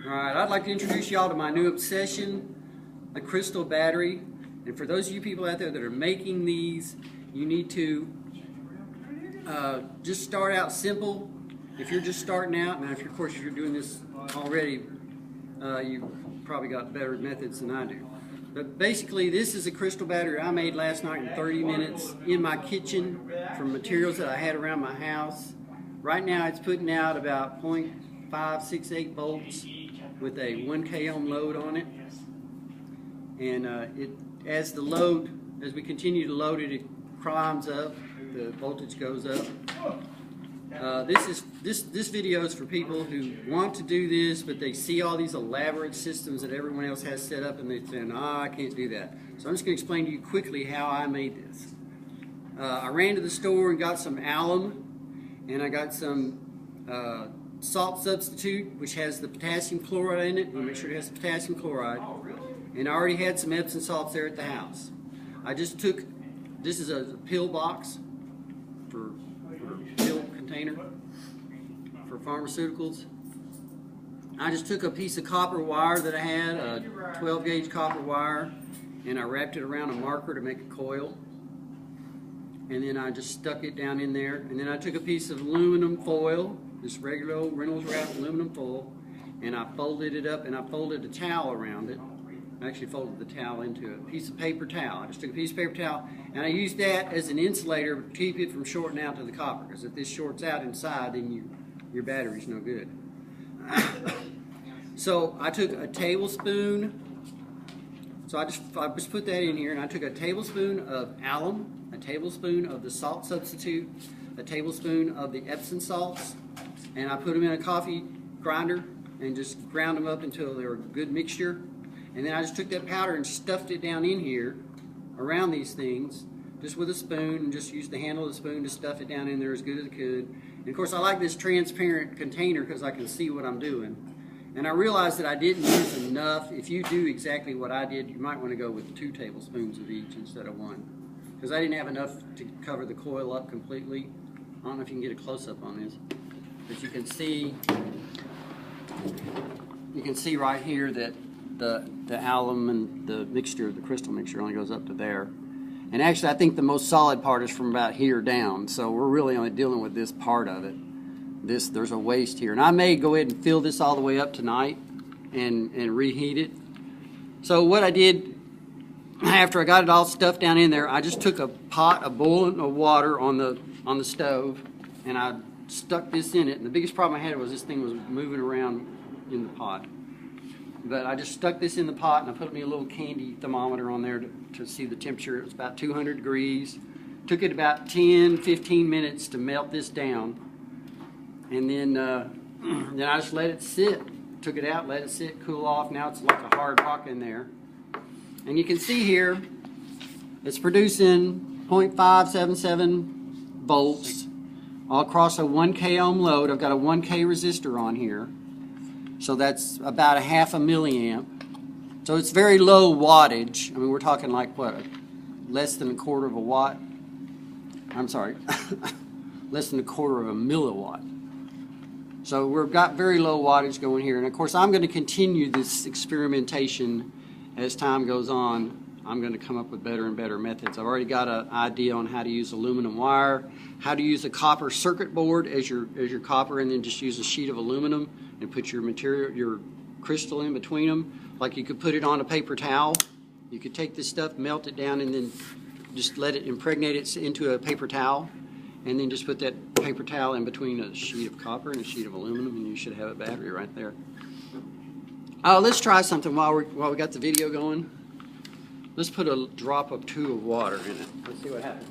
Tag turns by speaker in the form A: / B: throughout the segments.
A: Alright, I'd like to introduce y'all to my new obsession, the crystal battery. And for those of you people out there that are making these, you need to just start out simple. If you're just starting out, now of course if you're doing this already, you've probably got better methods than I do. But basically this is a crystal battery I made last night in 30 minutes in my kitchen from materials that I had around my house. Right now it's putting out about 0.568 volts with a 1K ohm load on it. And as we continue to load it, it climbs up, the voltage goes up. This video is for people who want to do this, but they see all these elaborate systems that everyone else has set up, and they say, "Ah, I can't do that." So I'm just going to explain to you quickly how I made this. I ran to the store and got some alum, and I got some salt substitute, which has the potassium chloride in it. You make sure it has the potassium chloride. And I already had some Epsom salts there at the house. I just took, this is a pill box for pill container for pharmaceuticals. I just took a piece of copper wire that I had, a 12 gauge copper wire, and I wrapped it around a marker to make a coil. And then I just stuck it down in there. And then I took a piece of aluminum foil, this regular old Reynolds wrap aluminum foil, and I folded it up and I folded a towel around it. I actually folded the towel into a piece of paper towel. I just took a piece of paper towel and I used that as an insulator to keep it from shorting out to the copper, because if this shorts out inside, then your battery's no good. So I took a tablespoon, so I just put that in here, and I took a tablespoon of alum, a tablespoon of the salt substitute, a tablespoon of the Epsom salts, and I put them in a coffee grinder and just ground them up until they were a good mixture. And then I just took that powder and stuffed it down in here around these things just with a spoon, and just used the handle of the spoon to stuff it down in there as good as I could. And of course I like this transparent container because I can see what I'm doing. And I realized that I didn't use enough. If you do exactly what I did, you might want to go with 2 tablespoons of each instead of 1. Because I didn't have enough to cover the coil up completely. I don't know if you can get a close-up on this. But you can see right here that the alum and the mixture, the crystal mixture, only goes up to there. And actually I think the most solid part is from about here down, so we're really only dealing with this part of it. There's a waste here, and I may go ahead and fill this all the way up tonight and reheat it. So what I did after I got it all stuffed down in there, I just took a pot of boiling water on the stove, and I stuck this in it. And the biggest problem I had was this thing was moving around in the pot. But I just stuck this in the pot, and I put me a little candy thermometer on there to see the temperature. It was about 200 degrees. Took it about 10-15 minutes to melt this down. And then I just let it sit. Took it out, let it sit, cool off. Now it's like a hard rock in there. And you can see here, it's producing 0.577 volts all across a 1K ohm load. I've got a 1K resistor on here. So that's about a ½ milliamp. So it's very low wattage. I mean, we're talking like what, less than 1/4 of a watt? I'm sorry, less than 1/4 of a milliwatt. So we've got very low wattage going here. And of course I'm going to continue this experimentation as time goes on. I'm going to come up with better and better methods. I've already got an idea on how to use aluminum wire, how to use a copper circuit board as your copper, and then just use a sheet of aluminum and put your material, your crystal in between them. Like you could put it on a paper towel. You could take this stuff, melt it down, and then just let it impregnate it into a paper towel, and then just put that paper towel in between a sheet of copper and a sheet of aluminum, and you should have a battery right there. Let's try something while we got the video going. Let's put a drop or 2 of water in it. Let's see what happens.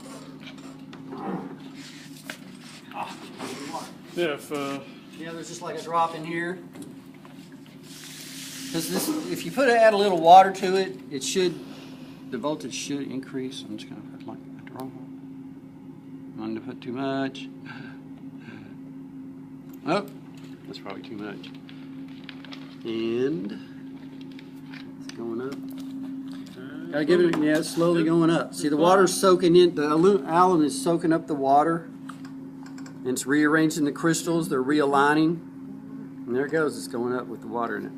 A: Yeah, there's just like a drop in here. Because if you add a little water to it, the voltage should increase. I'm just going to put like a drop. I don't want to put too much. Oh, that's probably too much. And it's going up. Gotta give it, yeah, it's slowly going up. See, the water's soaking in, the alum is soaking up the water, and it's rearranging the crystals, they're realigning. And there it goes, it's going up with the water in it.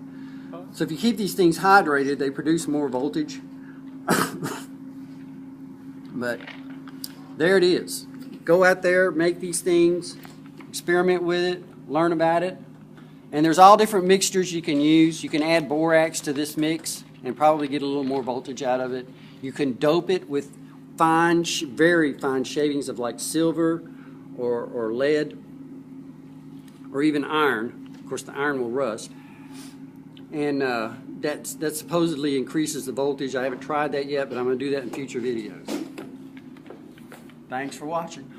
A: So if you keep these things hydrated, they produce more voltage. But there it is. Go out there, make these things, experiment with it, learn about it. And there's all different mixtures you can use. You can add borax to this mix and probably get a little more voltage out of it. You can dope it with fine, very fine shavings of like silver or lead or even iron. Of course, the iron will rust. And that supposedly increases the voltage. I haven't tried that yet, but I'm going to do that in future videos. Thanks for watching.